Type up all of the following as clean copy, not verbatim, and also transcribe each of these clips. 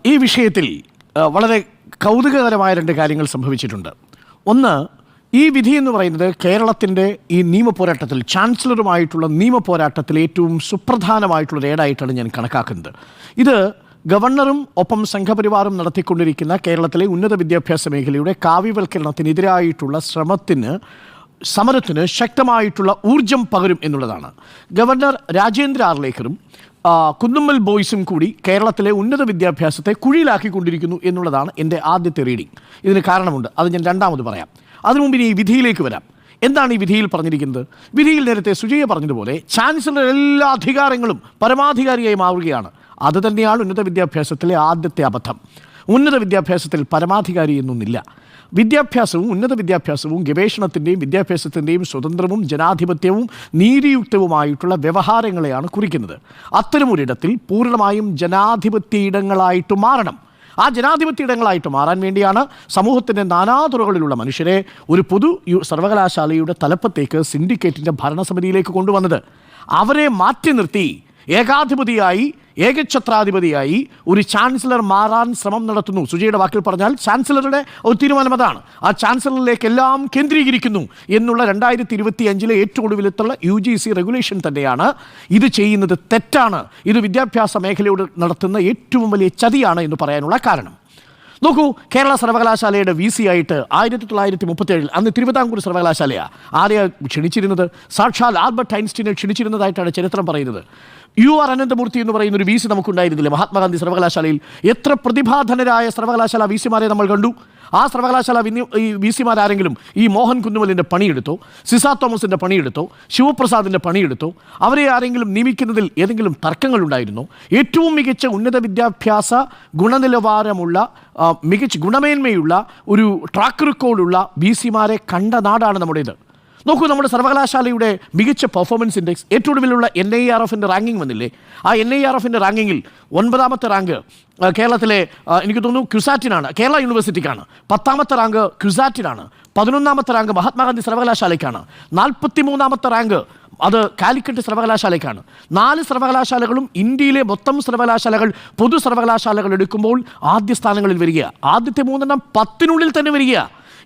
ഈ വിഷയത്തിൽ വളരെ കൗതുകകരമായ രണ്ട് കാര്യങ്ങൾ സംഭവിച്ചിട്ടുണ്ട്. ഒന്ന്, ഈ വിധി എന്ന് പറയുന്നത് കേരളത്തിൻ്റെ ഈ നിയമപോരാട്ടത്തിൽ, ചാൻസലറുമായിട്ടുള്ള നിയമപോരാട്ടത്തിൽ ഏറ്റവും സുപ്രധാനമായിട്ടുള്ള ഏടായിട്ടാണ് ഞാൻ കണക്കാക്കുന്നത്. ഇത് ഗവർണറും ഒപ്പം സംഘപരിവാറും നടത്തിക്കൊണ്ടിരിക്കുന്ന കേരളത്തിലെ ഉന്നത വിദ്യാഭ്യാസ മേഖലയുടെ കാവ്യവൽക്കരണത്തിനെതിരായിട്ടുള്ള സമരത്തിന് ശക്തമായിട്ടുള്ള ഊർജം പകരും എന്നുള്ളതാണ്. ഗവർണർ രാജേന്ദ്ര ആർലേക്കറും കുന്നുമ്മൽ ബോയ്സും കൂടി കേരളത്തിലെ ഉന്നത വിദ്യാഭ്യാസത്തെ കുഴിയിലാക്കിക്കൊണ്ടിരിക്കുന്നു എന്നുള്ളതാണ് എൻ്റെ ആദ്യത്തെ റീഡിംഗ്. ഇതിന് കാരണമുണ്ട്, അത് ഞാൻ രണ്ടാമത് പറയാം. അതിനു മുമ്പ് ഈ വിധിയിലേക്ക് വരാം. എന്താണ് ഈ വിധിയിൽ പറഞ്ഞിരിക്കുന്നത്? വിധിയിൽ നേരത്തെ സുജയ പറഞ്ഞതുപോലെ ചാൻസലർ എല്ലാ അധികാരങ്ങളും പരമാധികാരിയായി മാറുകയാണ്. അത് തന്നെയാണ് ഉന്നത വിദ്യാഭ്യാസത്തിലെ ആദ്യത്തെ അബദ്ധം. ഉന്നത വിദ്യാഭ്യാസത്തിൽ പരമാധികാരി എന്നൊന്നില്ല. വിദ്യാഭ്യാസവും ഉന്നത വിദ്യാഭ്യാസവും ഗവേഷണത്തിൻ്റെയും വിദ്യാഭ്യാസത്തിൻ്റെയും സ്വതന്ത്രവും ജനാധിപത്യവും നീതിയുക്തവുമായിട്ടുള്ള വ്യവഹാരങ്ങളെയാണ് കുറിക്കുന്നത്. അത്തരമൊരിടത്തിൽ പൂർണ്ണമായും ജനാധിപത്യ ഇടങ്ങളായിട്ട് മാറണം. ആ ജനാധിപത്യ ഇടങ്ങളായിട്ട് മാറാൻ വേണ്ടിയാണ് സമൂഹത്തിൻ്റെ നാനാതുറകളിലുള്ള മനുഷ്യരെ ഒരു പൊതു സർവകലാശാലയുടെ തലപ്പത്തേക്ക് സിൻഡിക്കേറ്റിൻ്റെ ഭരണസമിതിയിലേക്ക് കൊണ്ടുവന്നത്. അവരെ മാറ്റി നിർത്തി ഏകാധിപതിയായി, ഏകഛത്രാധിപതിയായി ഒരു ചാൻസലർ മാറാൻ ശ്രമം നടത്തുന്നു. സുജയുടെ വാക്കിൽ പറഞ്ഞാൽ ചാൻസലറുടെ ഒരു തീരുമാനം അതാണ്. ആ ചാൻസലറിലേക്ക് എല്ലാം കേന്ദ്രീകരിക്കുന്നു എന്നുള്ള 2025 ഏറ്റവും ഒടുവിലെത്തുള്ള UGC റെഗുലേഷൻ തന്നെയാണ് ഇത് ചെയ്യുന്നത്. തെറ്റാണ്. ഇത് വിദ്യാഭ്യാസ മേഖലയോട് നടത്തുന്ന ഏറ്റവും വലിയ ചതിയാണ് എന്ന് പറയാനുള്ള കാരണം. നോക്കൂ, കേരള സർവകലാശാലയുടെ VC ആയിട്ട് 1937 അന്ന് തിരുവിതാംകൂർ സർവകലാശാലയാണ്. ആരെയാണ് ക്ഷണിച്ചിരുന്നത്? സാക്ഷാൽ ആൽബർട്ട് ഐൻസ്റ്റീനെ ക്ഷണിച്ചിരുന്നതായിട്ടാണ് ചരിത്രം പറയുന്നത്. UR അനന്തമൂർത്തി എന്ന് പറയുന്ന ഒരു VC നമുക്കുണ്ടായിരുന്നില്ല മഹാത്മാഗാന്ധി സർവകലാശാലയിൽ. എത്ര പ്രതിഭാധനരായ സർവകലാശാല VCമാരെ നമ്മൾ കണ്ടു. ആ സർവകലാശാല VCമാരാരെങ്കിലും ഈ മോഹൻ കുന്നുമലിൻ്റെ പണിയെടുത്തോ, സിസ തോമസിൻ്റെ പണിയെടുത്തോ, ശിവപ്രസാദിൻ്റെ പണിയെടുത്തോ? അവരെ ആരെങ്കിലും നിയമിക്കുന്നതിൽ ഏതെങ്കിലും തർക്കങ്ങളുണ്ടായിരുന്നോ? ഏറ്റവും മികച്ച ഉന്നത വിദ്യാഭ്യാസ ഗുണനിലവാരമുള്ള മികച്ച ഗുണമേന്മയുള്ള ഒരു ട്രാക്ക് റെക്കോർഡുള്ള VCമാരെ കണ്ട നാടാണ് നമ്മുടേത്. നോക്കൂ, നമ്മുടെ സർവകലാശാലയുടെ മികച്ച പെർഫോമൻസ് ഇൻഡെക്സ് ഏറ്റവും ഒടുവിലുള്ള NIRFൻ്റെ റാങ്കിങ് വന്നില്ലേ? ആ NIRFൻ്റെ റാങ്കിങ്ങിൽ 9ാമത്തെ റാങ്ക് കേരളത്തിലെ എനിക്ക് തോന്നുന്നു ക്യുസാറ്റിനാണ്, കേരള യൂണിവേഴ്സിറ്റിക്കാണ്. 10ാമത്തെ റാങ്ക് ക്യുസാറ്റിനാണ്. 11ാമത്തെ റാങ്ക് മഹാത്മാഗാന്ധി സർവകലാശാലയ്ക്കാണ്. 43ാമത്തെ റാങ്ക് അത് കാലിക്കറ്റ് സർവകലാശാലയ്ക്കാണ്. 4 സർവകലാശാലകളും ഇന്ത്യയിലെ മൊത്തം സർവകലാശാലകൾ, പൊതു സർവകലാശാലകൾ എടുക്കുമ്പോൾ ആദ്യ സ്ഥാനങ്ങളിൽ വരിക. ആദ്യത്തെ 3 10-നുള്ളിൽ തന്നെ വരിക.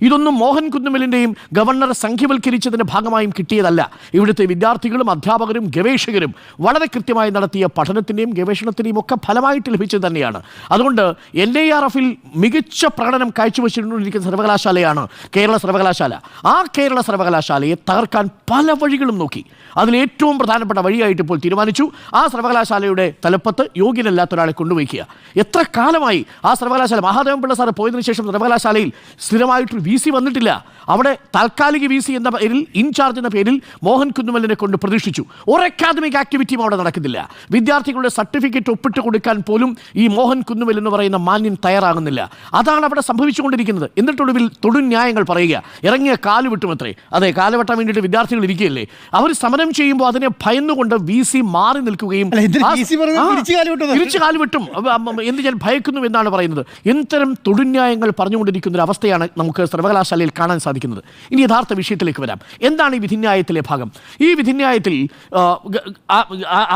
ഇതൊന്നും മോഹൻ കുന്നുമലിൻ്റെയും ഗവർണറെ സംഖ്യവൽക്കരിച്ചതിൻ്റെ ഭാഗമായും കിട്ടിയതല്ല. ഇവിടുത്തെ വിദ്യാർത്ഥികളും അധ്യാപകരും ഗവേഷകരും വളരെ കൃത്യമായി നടത്തിയ പഠനത്തിൻ്റെയും ഗവേഷണത്തിൻ്റെയും ഒക്കെ ഫലമായിട്ട് ലഭിച്ചത് തന്നെയാണ്. അതുകൊണ്ട് NIRFൽ മികച്ച പ്രകടനം കാഴ്ചവെച്ചുകൊണ്ടിരിക്കുന്ന സർവകലാശാലയാണ് കേരള സർവകലാശാല. ആ കേരള സർവകലാശാലയെ തകർക്കാൻ പല വഴികളും നോക്കി. അതിലേറ്റവും പ്രധാനപ്പെട്ട വഴിയായിട്ട് ഇപ്പോൾ തീരുമാനിച്ചു, ആ സർവകലാശാലയുടെ തലപ്പത്ത് യോഗ്യനല്ലാത്ത ഒരാളെ കൊണ്ടുവയ്ക്കുക. എത്ര കാലമായി ആ സർവകലാശാല, മഹാദേവൻ പിള്ള സാറ് പോയതിനു ശേഷം സർവകലാശാലയിൽ സ്ഥിരമായിട്ടൊരു VC വന്നിട്ടില്ല. അവിടെ താൽക്കാലിക VC എന്ന പേരിൽ, ഇൻചാർജ് എന്ന പേരിൽ മോഹൻ കുന്നുമലിനെ കൊണ്ട് പ്രതീക്ഷിച്ചു. ഒരു അക്കാദമിക് ആക്ടിവിറ്റിയും അവിടെ നടക്കുന്നില്ല. വിദ്യാർത്ഥികളുടെ സർട്ടിഫിക്കറ്റ് ഒപ്പിട്ട് കൊടുക്കാൻ പോലും ഈ മോഹൻ കുന്നുമൽ എന്ന് പറയുന്ന മാന്യൻ തയ്യാറാകുന്നില്ല. അതാണ് അവിടെ സംഭവിച്ചുകൊണ്ടിരിക്കുന്നത്. എന്നിട്ടൊടുവിൽ തൊടുന്യായങ്ങൾ പറയുക, ഇറങ്ങിയ കാല് വിട്ടുമത്രേ. അതെ, കാല് വെട്ടാൻ വേണ്ടിയിട്ട് വിദ്യാർത്ഥികൾ ഇരിക്കുകയല്ലേ. അവർ സമരം ചെയ്യുമ്പോൾ അതിനെ ഭയന്നുകൊണ്ട് VC മാറി നിൽക്കുകയും തിരിച്ചു കാല് വിട്ടും എന്ത് ഞാൻ ഭയക്കുന്നു എന്നാണ് പറയുന്നത്. ഇത്തരം തൊടുന്യായങ്ങൾ പറഞ്ഞുകൊണ്ടിരിക്കുന്ന ഒരു അവസ്ഥയാണ് നമുക്ക് സർവകലാശാലയിൽ കാണാൻ സാധിക്കുന്നത്. ഇനി യഥാർത്ഥ വിഷയത്തിലേക്ക് വരാം. എന്താണ് ഈ വിധിന്യായത്തിലെ ഭാഗം? ഈ വിധിന്യായത്തിൽ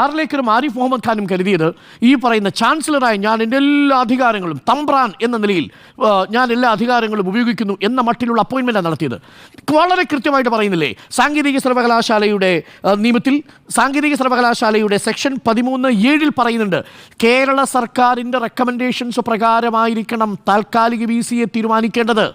ആർലേക്കറും ആരിഫ് മുഹമ്മദ് ഖാനും കരുതിയത് ഈ പറയുന്ന ചാൻസലറായി ഞാൻ എൻ്റെ എല്ലാ അധികാരങ്ങളും തമ്പ്രാൻ എന്ന നിലയിൽ ഞാൻ എല്ലാ അധികാരങ്ങളും ഉപയോഗിക്കുന്നു എന്ന മട്ടിലുള്ള അപ്പോയിൻമെൻറ്റാണ് നടത്തിയത്. വളരെ കൃത്യമായിട്ട് പറയുന്നില്ലേ, സാങ്കേതിക സർവകലാശാലയുടെ നിയമത്തിൽ, സാങ്കേതിക സർവകലാശാലയുടെ സെക്ഷൻ 13(7) പറയുന്നുണ്ട്, കേരള സർക്കാരിൻ്റെ റെക്കമെൻഡേഷൻസ് പ്രകാരമായിരിക്കണം താൽക്കാലിക VCയെ തീരുമാനിക്കേണ്ടത്.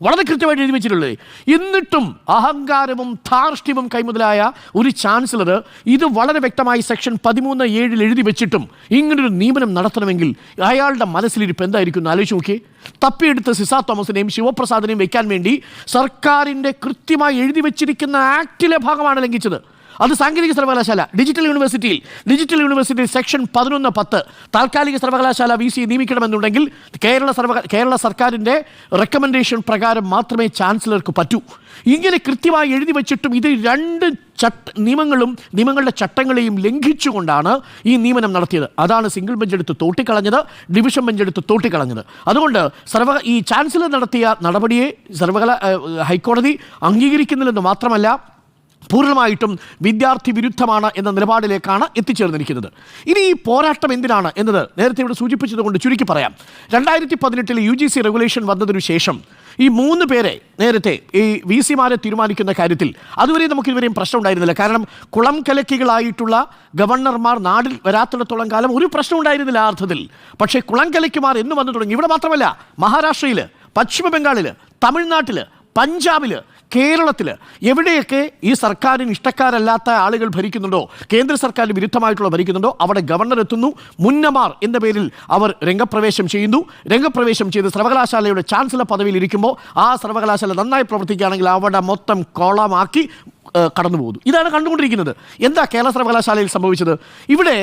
വളരെ കൃത്യമായിട്ട് എഴുതി വെച്ചിട്ടുള്ളത്. എന്നിട്ടും അഹങ്കാരവും ധാർഷ്ട്യവും കൈമുതലായ ഒരു ചാൻസലർ ഇത് വളരെ വ്യക്തമായി സെക്ഷൻ 13(7) എഴുതി വെച്ചിട്ടും ഇങ്ങനൊരു നിയമനം നടത്തണമെങ്കിൽ അയാളുടെ മനസ്സിലിരിപ്പ് എന്തായിരിക്കും എന്ന് ആലോചിച്ച് നോക്കിയേ. തപ്പിയെടുത്ത് സിസ തോമസിനെയും ശിവപ്രസാദിനെയും വെക്കാൻ വേണ്ടി സർക്കാരിൻ്റെ കൃത്യമായി എഴുതി വെച്ചിരിക്കുന്ന ആക്ടിലെ ഭാഗമാണ് ലംഘിച്ചത്. അത് സാങ്കേതിക സർവകലാശാല ഡിജിറ്റൽ യൂണിവേഴ്സിറ്റി സെക്ഷൻ 11(10) താൽക്കാലിക സർവകലാശാല VC നിയമിക്കണമെന്നുണ്ടെങ്കിൽ കേരള സർക്കാരിൻ്റെ റെക്കമെൻഡേഷൻ പ്രകാരം മാത്രമേ ചാൻസലർക്ക് പറ്റൂ. ഇങ്ങനെ കൃത്യമായി എഴുതി വെച്ചിട്ടും ഇത് 2 നിയമങ്ങളുടെ ചട്ടങ്ങളെയും ലംഘിച്ചുകൊണ്ടാണ് ഈ നിയമനം നടത്തിയത്. അതാണ് സിംഗിൾ ബെഞ്ച് എടുത്ത് തോട്ടിക്കളഞ്ഞത്, ഡിവിഷൻ ബെഞ്ച് എടുത്ത് തോട്ടിക്കളഞ്ഞത്. അതുകൊണ്ട് ഈ ചാൻസലർ നടത്തിയ നടപടിയെ ഹൈക്കോടതി അംഗീകരിക്കുന്നില്ലെന്ന് മാത്രമല്ല, പൂർണ്ണമായിട്ടും വിദ്യാർത്ഥി വിരുദ്ധമാണ് എന്ന നിലപാടിലേക്കാണ് എത്തിച്ചേർന്നിരിക്കുന്നത്. ഇനി ഈ പോരാട്ടം എന്തിനാണ് എന്നത് നേരത്തെ ഇവിടെ സൂചിപ്പിച്ചതുകൊണ്ട് ചുരുക്കി പറയാം. 2018 UGC റെഗുലേഷൻ വന്നതിനു ശേഷം ഈ 3 പേരെ നേരത്തെ ഈ VC-മാരെ തീരുമാനിക്കുന്ന കാര്യത്തിൽ അതുവരെ നമുക്ക് ഇതുവരെയും പ്രശ്നം ഉണ്ടായിരുന്നില്ല. കാരണം കുളം കലക്കികളായിട്ടുള്ള ഗവർണർമാർ നാട്ടിൽ വരാത്തിടത്തോളം കാലം ഒരു പ്രശ്നം ഉണ്ടായിരുന്നില്ല ആ അർത്ഥത്തിൽ. പക്ഷേ കുളം കലക്കിമാർ എന്ന് വന്നു തുടങ്ങി. ഇവിടെ മാത്രമല്ല, മഹാരാഷ്ട്രയിൽ, പശ്ചിമ ബംഗാളിൽ, തമിഴ്നാട്ടിൽ, പഞ്ചാബിൽ, കേരളത്തിൽ എവിടെയൊക്കെ ഈ സർക്കാരിന് ഇഷ്ടക്കാരല്ലാത്ത ആളുകൾ ഭരിക്കുന്നുണ്ടോ, കേന്ദ്ര സർക്കാരിന് വിരുദ്ധമായിട്ടുള്ള ഭരിക്കുന്നുണ്ടോ, അവിടെ ഗവർണർ എത്തുന്നു. മുന്നമാർ എന്ന പേരിൽ അവർ രംഗപ്രവേശം ചെയ്യുന്നു. രംഗപ്രവേശം ചെയ്ത് സർവകലാശാലയുടെ ചാൻസലർ പദവിയിൽ ഇരിക്കുമ്പോൾ ആ സർവകലാശാല നന്നായി പ്രവർത്തിക്കുകയാണെങ്കിൽ അവിടെ മൊത്തം കോളമാക്കി കടന്നു പോകുന്നു. ഇതാണ് കണ്ടുകൊണ്ടിരിക്കുന്നത്. എന്താ കേരള സർവകലാശാലയിൽ സംഭവിച്ചത്? ഇവിടെ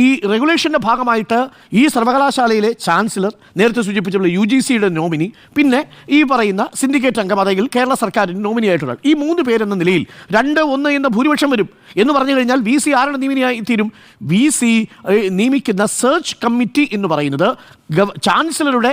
ഈ റെഗുലേഷൻ്റെ ഭാഗമായിട്ട് ഈ സർവകലാശാലയിലെ ചാൻസലർ, നേരത്തെ സൂചിപ്പിച്ചുള്ള UGCയുടെ നോമിനി, പിന്നെ ഈ പറയുന്ന സിൻഡിക്കേറ്റ് അംഗം, അതായത് കേരള സർക്കാരിന് നോമിനി ആയിട്ടുള്ള ഈ 3 പേരെന്ന നിലയിൽ 2-1 എന്ന ഭൂരിപക്ഷം വരും എന്ന് പറഞ്ഞു കഴിഞ്ഞാൽ VC ആരുടെ നോമിനിയായി തീരും? VC നിയമിക്കുന്ന സെർച്ച് കമ്മിറ്റി എന്ന് പറയുന്നത് ചാൻസലറുടെ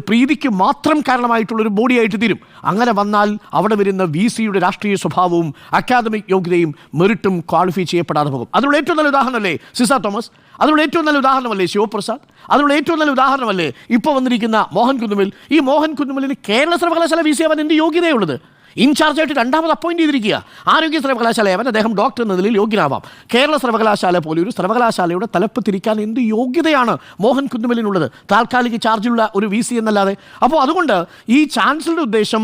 പ്രീതിക്ക് മാത്രം കാരണമായിട്ടുള്ളൊരു ബോഡിയായിട്ട് തീരും. അങ്ങനെ വന്നാൽ അവിടെ വരുന്ന VC-യുടെ രാഷ്ട്രീയ സ്വഭാവവും അക്കാദമിക് യോഗ്യതയും മെറിറ്റും ക്വാളിഫൈ ചെയ്യപ്പെടാതെ പോകും. അതിനുള്ള ഏറ്റവും നല്ല ഉദാഹരണമല്ലേ സിസ തോമസ്? അതിനുള്ള ഏറ്റവും നല്ല ഉദാഹരണമല്ലേ ശിവപ്രസാദ്? അതിനുള്ള ഏറ്റവും നല്ല ഉദാഹരണമല്ലേ ഇപ്പോൾ വന്നിരിക്കുന്ന മോഹൻ കുന്നുമ്മൽ? ഈ മോഹൻ കുന്നുമ്മലിന് കേരള സർവകലാശാല VC ആവാൻ എന്ത് യോഗ്യതയുള്ളത്? ഇൻചാർജായിട്ട് 2ാമത് അപ്പോയിന്റ് ചെയ്തിരിക്കുക. ആരോഗ്യ സർവകലാശാലയാവാൻ അദ്ദേഹം ഡോക്ടർ എന്ന നിലയിൽ യോഗ്യനാവാം. കേരള സർവകലാശാല പോലെ ഒരു സർവകലാശാലയുടെ തലപ്പ് തിരിക്കാൻ എന്ത് യോഗ്യതയാണ് മോഹൻ കുന്നുമ്മലിനുള്ളത്? താൽക്കാലിക ചാർജുള്ള ഒരു VC എന്നല്ലാതെ. അപ്പോൾ അതുകൊണ്ട് ഈ ചാൻസലറുടെ ഉദ്ദേശം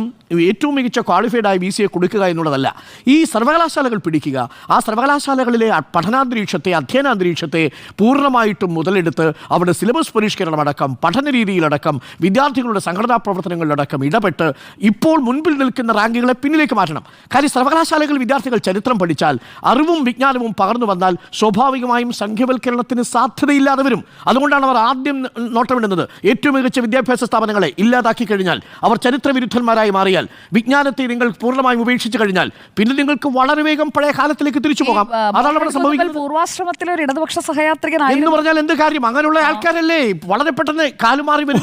ഏറ്റവും മികച്ച ക്വാളിഫൈഡ് ആയ VC-യെ കൊടുക്കുക എന്നുള്ളതല്ല. ഈ സർവകലാശാലകൾ പിടിക്കുക, ആ സർവകലാശാലകളിലെ പഠനാന്തരീക്ഷത്തെ, അധ്യയനാന്തരീക്ഷത്തെ പൂർണ്ണമായിട്ടും മുതലെടുത്ത് അവിടെ സിലബസ് പരിഷ്കരണമടക്കം, പഠന രീതിയിലടക്കം, വിദ്യാർത്ഥികളുടെ സംഘടനാ പ്രവർത്തനങ്ങളിലടക്കം ഇടപെട്ട് ഇപ്പോൾ മുൻപിൽ നിൽക്കുന്ന റാങ്കുകളെ പിന്നിലേക്ക് മാറ്റണം. കാര്യം സർവകലാശാലകൾ വിദ്യാർത്ഥികൾ ചരിത്രം പഠിച്ചാൽ, അറിവും വിജ്ഞാനവും പകർന്നു വന്നാൽ സ്വാഭാവികമായും സംഖ്യവൽക്കരണത്തിന് സാധ്യതയില്ലാതെ വരും. അതുകൊണ്ടാണ് അവർ ആദ്യം നോട്ടമിടുന്നത്. ഏറ്റവും മികച്ച വിദ്യാഭ്യാസ സ്ഥാപനങ്ങളെ ഇല്ലാതാക്കി കഴിഞ്ഞാൽ, അവർ ചരിത്രവിരുദ്ധന്മാരായി മാറിയാൽ, വിജ്ഞാനത്തെ നിങ്ങൾ പൂർണ്ണമായും ഉപേക്ഷിച്ചു കഴിഞ്ഞാൽ പിന്നെ നിങ്ങൾക്ക് വളരെ വേഗം പഴയ കാലത്തിലേക്ക് തിരിച്ചു പോകാം. അതാണ് അവിടെ സംഭവിക്കുന്നത്. പൂർവാശ്രമത്തിലെ ഒരു ഇടതുപക്ഷ സഹയാത്രികനായി എന്ന് പറഞ്ഞാൽ എന്ത് കാര്യം? അങ്ങനെയുള്ള ആൾക്കാരല്ലേ വളരെ പെട്ടെന്ന് കാലുമാറി വരും.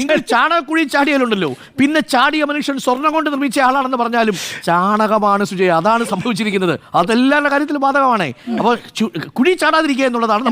നിങ്ങൾ ചാണകക്കുഴി ചാടിയാലുണ്ടല്ലോ, പിന്നെ ചാടിയ മനുഷ്യൻ സ്വർണ്ണം കൊണ്ട് നിർമ്മിച്ച ആളാണെന്ന് പറഞ്ഞാലും ചാണകമാണ് സുജയ. അതാണ് സംഭവിച്ചിരിക്കുന്നത്. അതെല്ലാവരുടെ കാര്യത്തിലും ബാധകമാണ്. അപ്പൊ കുഴി ചാടാതിരിക്കുക എന്നുള്ളതാണ്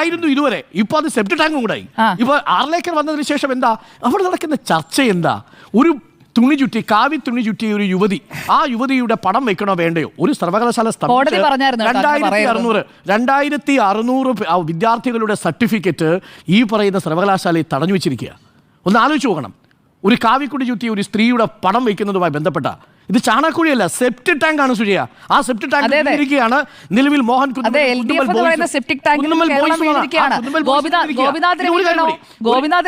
ആയിരുന്നു ഇതുവരെ. ഇപ്പൊ അത് സെപ്റ്റ് ടാങ്കും കൂടായി. ഇപ്പൊ ആർലേക്കർ വന്നതിന് ശേഷം എന്താ അവിടെ നടക്കുന്ന ചർച്ച? എന്താ? ഒരു തുണി ചുറ്റി, കാവി തുണി ചുറ്റിയ ഒരു യുവതി, ആ യുവതിയുടെ പടം വെക്കണോ വേണ്ടയോ? ഒരു സർവകലാശാല 2600 വിദ്യാർത്ഥികളുടെ സർട്ടിഫിക്കറ്റ് ഈ പറയുന്ന സർവകലാശാലയിൽ തടഞ്ഞു വെച്ചിരിക്കുക. ഒന്ന് ആലോചിച്ച് നോക്കണം. ഒരു കാവിക്കുടി ചുറ്റിയ ഒരു സ്ത്രീയുടെ പടം വയ്ക്കുന്നതുമായി ബന്ധപ്പെട്ട ഇത് ചാണകക്കുഴിയല്ല, സെപ്റ്റ് ടാങ്ക് ആണ് സുജയ. ആ സെപ്റ്റ് ടാങ്ക് ഇരിക്കുകയാണ് നിലവിൽ മോഹൻ ഗോപിനാഥ്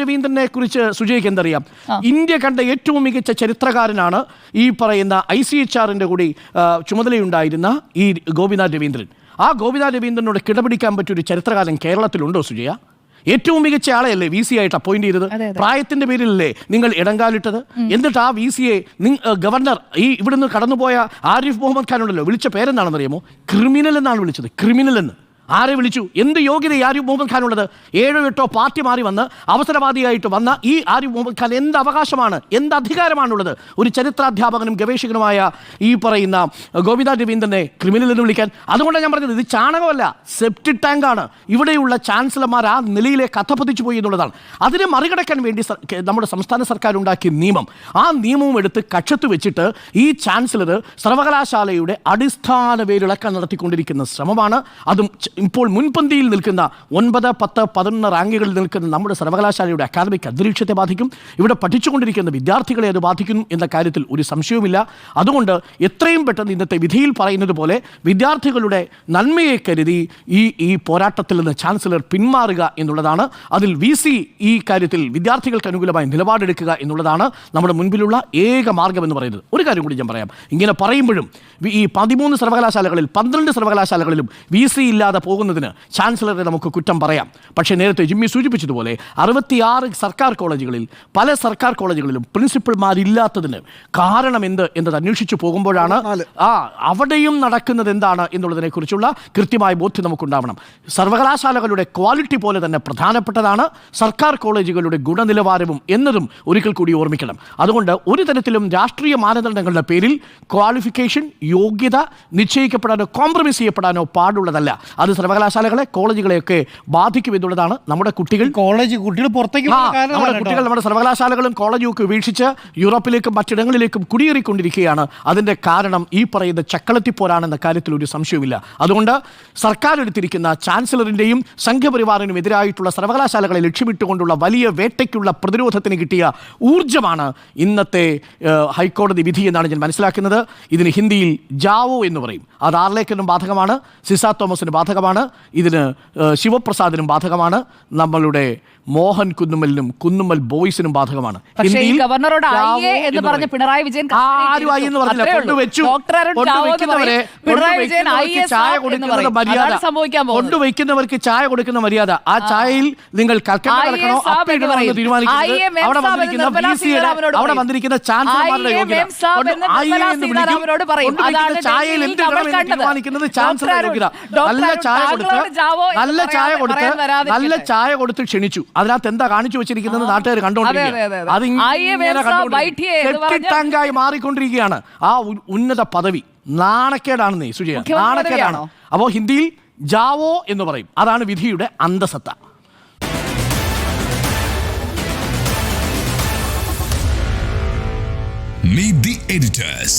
രവീന്ദ്രനെ കുറിച്ച് സുജയ്ക്ക് എന്തറിയാം? ഇന്ത്യ കണ്ട ഏറ്റവും മികച്ച ചരിത്രകാരനാണ് ഈ പറയുന്ന ICHR-ന്റെ കൂടി ചുമതലയുണ്ടായിരുന്ന ഈ ഗോപിനാഥ് രവീന്ദ്രൻ. ആ ഗോപിനാഥ് രവീന്ദ്രനോട് കിടപിടിക്കാൻ പറ്റിയൊരു ചരിത്രകാരൻ കേരളത്തിലുണ്ടോ സുജയ? ഏറ്റവും മികച്ച ആളെയല്ലേ VC ആയിട്ട് അപ്പോയിന്റ് ചെയ്തത്? പ്രായത്തിന്റെ പേരിലല്ലേ നിങ്ങൾ ഇടങ്കാലിട്ടത്? എന്നിട്ട് ആ VC-യെ ഗവർണർ ഈ ഇവിടുന്ന് കടന്നുപോയ ആരിഫ് മുഹമ്മദ് ഖാൻ ഉണ്ടല്ലോ, വിളിച്ച പേരെന്താണെന്നറിയാമോ? ക്രിമിനൽ എന്നാണ് വിളിച്ചത്. ക്രിമിനൽ എന്ന് ആരെ വിളിച്ചു? എന്ത് യോഗ്യത ആരിഫ് മുഹമ്മദ് ഖാൻ ഉള്ളത്? 7-8 പാർട്ടി മാറി വന്ന് അവസരവാദിയായിട്ട് വന്ന ഈ ആരിഫ് മുഹമ്മദ് ഖാൻ എന്ത് അവകാശമാണ്, എന്ത് അധികാരമാണുള്ളത് ഒരു ചരിത്രാധ്യാപകനും ഗവേഷകനുമായ ഈ പറയുന്ന ഗോപിനാഥ് രവീന്ദ്രനെ ക്രിമിനൽ എന്ന് വിളിക്കാൻ? അതുകൊണ്ടാണ് ഞാൻ പറഞ്ഞത്, ഇത് ചാണകമല്ല, സെപ്റ്റ് ടാങ്കാണ്. ഇവിടെയുള്ള ചാൻസലർമാർ ആ നിലയിലേക്ക് അധപ്പതിച്ചു പോയി എന്നുള്ളതാണ്. അതിനെ മറികടക്കാൻ വേണ്ടി നമ്മുടെ സംസ്ഥാന സർക്കാർ ഉണ്ടാക്കിയ നിയമം, ആ നിയമവും എടുത്ത് കക്ഷത്ത് വെച്ചിട്ട് ഈ ചാൻസലർ സർവകലാശാലയുടെ അടിസ്ഥാന വേരിളക്കാൻ നടത്തിക്കൊണ്ടിരിക്കുന്ന ശ്രമമാണ്. അതും ഇപ്പോൾ മുൻപന്തിയിൽ നിൽക്കുന്ന 9, 10, 11 റാങ്കുകളിൽ നിൽക്കുന്ന നമ്മുടെ സർവകലാശാലയുടെ അക്കാദമിക് അന്തരീക്ഷത്തെ ബാധിക്കും. ഇവിടെ പഠിച്ചുകൊണ്ടിരിക്കുന്ന വിദ്യാർത്ഥികളെ അത് ബാധിക്കും എന്ന കാര്യത്തിൽ ഒരു സംശയവുമില്ല. അതുകൊണ്ട് എത്രയും പെട്ടെന്ന് ഇന്നത്തെ വിധിയിൽ പറയുന്നത് പോലെ വിദ്യാർത്ഥികളുടെ നന്മയെ കരുതി ഈ പോരാട്ടത്തിൽ നിന്ന് ചാൻസലർ പിന്മാറുക എന്നുള്ളതാണ്. അതിൽ VC ഈ കാര്യത്തിൽ വിദ്യാർത്ഥികൾക്ക് അനുകൂലമായി നിലപാടെടുക്കുക എന്നുള്ളതാണ് നമ്മുടെ മുൻപിലുള്ള ഏക മാർഗം എന്ന് പറയുന്നത്. ഒരു കാര്യം കൂടി ഞാൻ പറയാം. ഇങ്ങനെ പറയുമ്പോഴും ഈ 13 സർവകലാശാലകളിൽ 12 സർവകലാശാലകളിലും VC ഇല്ലാതെ പോകുന്നതിന് ചാൻസലറെ നമുക്ക് കുറ്റം പറയാം. പക്ഷേ നേരത്തെ ജിമ്മി സൂചിപ്പിച്ചതുപോലെ 66 സർക്കാർ കോളേജുകളിൽ പല സർക്കാർ കോളേജുകളിലും പ്രിൻസിപ്പൽമാരില്ലാത്തതിന് കാരണം എന്ത് എന്നത് അന്വേഷിച്ചു പോകുമ്പോഴാണ് അവിടെയും നടക്കുന്നത് എന്താണ് എന്നുള്ളതിനെക്കുറിച്ചുള്ള കൃത്യമായ ബോധ്യം നമുക്കുണ്ടാവണം. സർവകലാശാലകളുടെ ക്വാളിറ്റി പോലെ തന്നെ പ്രധാനപ്പെട്ടതാണ് സർക്കാർ കോളേജുകളുടെ ഗുണനിലവാരവും എന്നതും ഒരിക്കൽ കൂടി ഓർമ്മിക്കണം. അതുകൊണ്ട് ഒരു തരത്തിലും രാഷ്ട്രീയ മാനദണ്ഡങ്ങളുടെ പേരിൽ ക്വാളിഫിക്കേഷൻ, യോഗ്യത നിശ്ചയിക്കപ്പെടാനോ കോംപ്രമൈസ് ചെയ്യപ്പെടാനോ പാടുള്ളതല്ല. അത് സർവകലാശാലകളെ, കോളേജുകളെയൊക്കെ ബാധിക്കും എന്നുള്ളതാണ്. നമ്മുടെ കുട്ടികൾ നമ്മുടെ സർവകലാശാലകളും കോളേജും ഒക്കെ ഉപേക്ഷിച്ച് യൂറോപ്പിലേക്കും മറ്റിടങ്ങളിലേക്കും കുടിയേറിക്കൊണ്ടിരിക്കുകയാണ്. അതിൻ്റെ കാരണം ഈ പറയുന്ന ചക്കളത്തിപ്പോരാണെന്ന കാര്യത്തിൽ ഒരു സംശയവുമില്ല. അതുകൊണ്ട് സർക്കാർ എടുത്തിരിക്കുന്ന ചാൻസലറിൻ്റെയും സംഘപരിവാറിനും എതിരായിട്ടുള്ള സർവകലാശാലകളെ ലക്ഷ്യമിട്ടുകൊണ്ടുള്ള വലിയ വേട്ടയ്ക്കുള്ള പ്രതിരോധത്തിന് കിട്ടിയ ഊർജ്ജമാണ് ഇന്നത്തെ ഹൈക്കോടതി വിധി എന്നാണ് ഞാൻ മനസ്സിലാക്കുന്നത്. ഇതിന് ഹിന്ദിയിൽ ജാവോ എന്ന് പറയും. അത് ആർലേക്കറിനും ബാധകമാണ്, സിസ തോമസിന് ബാധകമാണ്, ഇതിന് ശിവപ്രസാദിനും ബാധകമാണ്, നമ്മളുടെ മോഹൻ കുന്നുമ്മലിനും കുന്നുമ്മൽ ബോയ്സിനും ബാധകമാണ്. ഗവർണറോട് എന്ന് പറഞ്ഞ പിണറായി വിജയൻ കൊണ്ടുവയ്ക്കുന്നവർക്ക് ചായ കൊടുക്കുന്ന മര്യാദ, ആ ചായയിൽ നിങ്ങൾ അവിടെ വന്നിരിക്കുന്ന ചാൻസലർമാരുടെ യോഗ്യത, ചായയിൽ എന്ത് തീരുമാനിക്കുന്നത് ചാൻസലർ യോഗ്യത. നല്ല ചായ കൊടുത്ത് ക്ഷണിച്ചു. അതിനകത്ത് എന്താ കാണിച്ചു വെച്ചിരിക്കുന്നത് നാട്ടുകാർ കണ്ടോണ്ടിരിക്കുകയാണ്. അതിങ്ങായി മാറിക്കൊണ്ടിരിക്കുകയാണ് ആ ഉന്നത പദവി. നാണക്കേടാണെന്നേ സുജയ, നാണക്കേടാണ്. അപ്പോ ഹിന്ദിയിൽ ജാവോ എന്ന് പറയും. അതാണ് വിധിയുടെ അന്തസത്ത. Meet the editors.